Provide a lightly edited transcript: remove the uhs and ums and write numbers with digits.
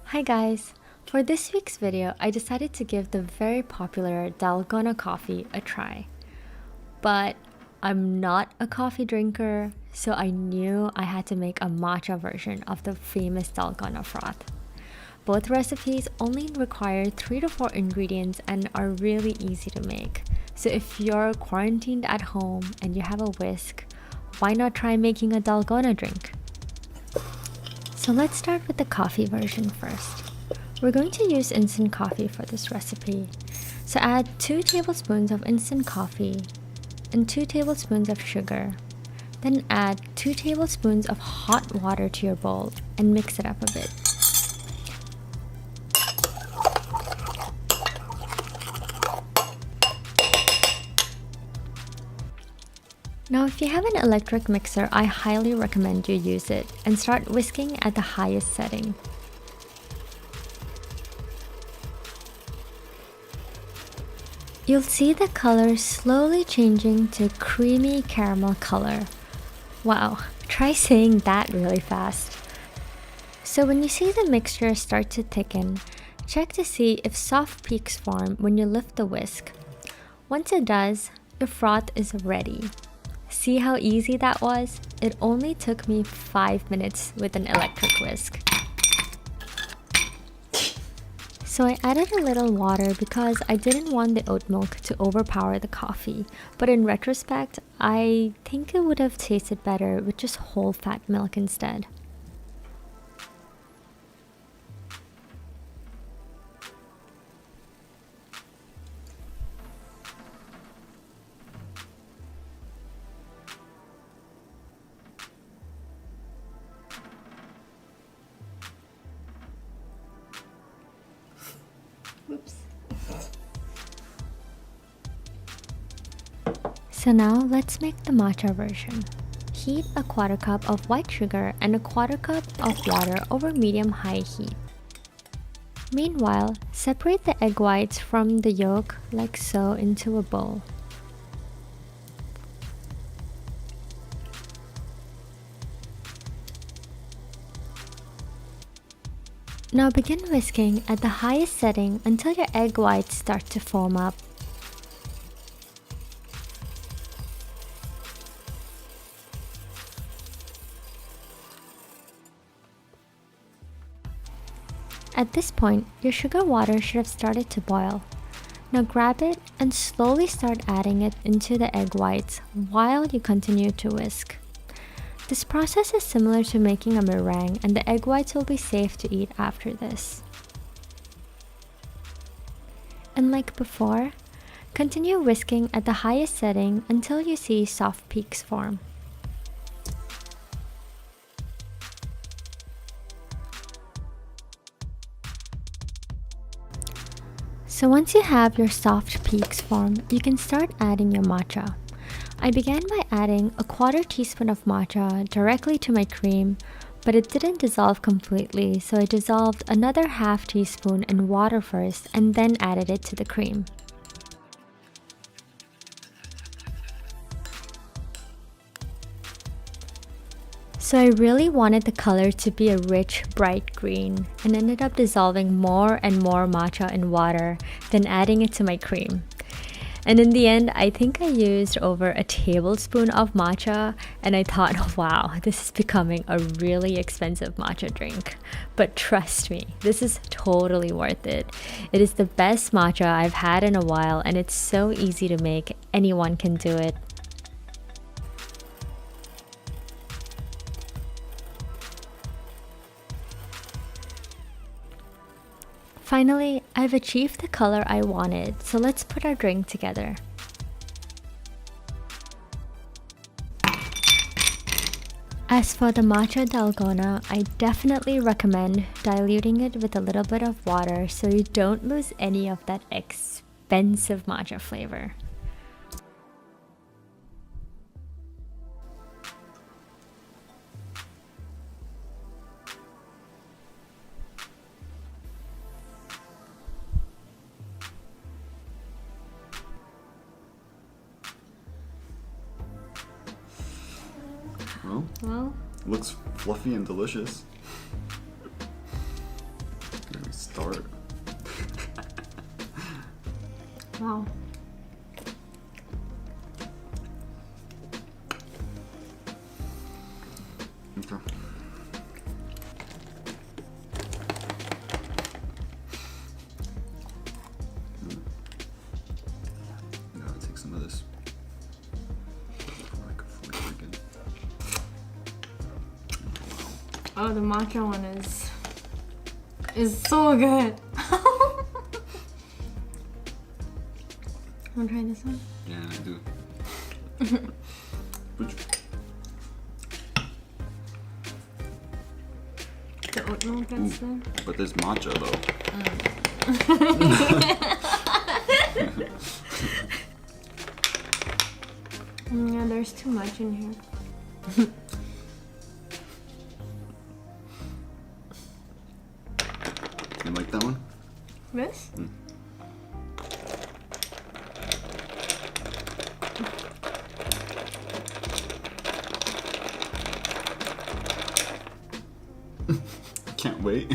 Hi guys! For this week's video, I decided to give the very popular Dalgona coffee a try. But I'm not a coffee drinker, so I knew I had to make a matcha version of the famous Dalgona froth. Both recipes only require 3 to 4 ingredients and are really easy to make. So if you're quarantined at home and you have a whisk, why not try making a Dalgona drink? So let's start with the coffee version first. We're going to use instant coffee for this recipe. So add 2 tablespoons of instant coffee and 2 tablespoons of sugar. Then add 2 tablespoons of hot water to your bowl and mix it up a bit. Now if you have an electric mixer, I highly recommend you use it and start whisking at the highest setting. You'll see the color slowly changing to creamy caramel color. Wow, try saying that really fast. So when you see the mixture start to thicken, check to see if soft peaks form when you lift the whisk. Once it does, your froth is ready. See how easy that was? It only took me 5 minutes with an electric whisk. So I added a little water because I didn't want the oat milk to overpower the coffee. But in retrospect, I think it would have tasted better with just whole fat milk instead. Oops. So now let's make the matcha version. Heat a quarter cup of white sugar and a quarter cup of water over medium-high heat. Meanwhile, separate the egg whites from the yolk like so into a bowl. Now begin whisking at the highest setting until your egg whites start to foam up. At this point, your sugar water should have started to boil. Now grab it and slowly start adding it into the egg whites while you continue to whisk. This process is similar to making a meringue, and the egg whites will be safe to eat after this. And like before, continue whisking at the highest setting until you see soft peaks form. So once you have your soft peaks form, you can start adding your matcha. I began by adding a quarter teaspoon of matcha directly to my cream, but it didn't dissolve completely, so I dissolved another half teaspoon in water first and then added it to the cream. So I really wanted the color to be a rich, bright green and ended up dissolving more and more matcha in water, then adding it to my cream. And in the end, I think I used over a tablespoon of matcha, and I thought, wow, this is becoming a really expensive matcha drink. But trust me, this is totally worth it. It is the best matcha I've had in a while, and it's so easy to make. Anyone can do it. Finally, I've achieved the color I wanted, so let's put our drink together. As for the Matcha Dalgona, I definitely recommend diluting it with a little bit of water so you don't lose any of that expensive matcha flavor. Well, looks fluffy and delicious. Start. Wow. Okay. Gotta take some of this. Like flavor again. Oh, the matcha one is so good. Wanna try this one? Yeah, I do. The oat milk that's there. But there's matcha though. Yeah, there's too much in here. You like that one? This? Can't wait.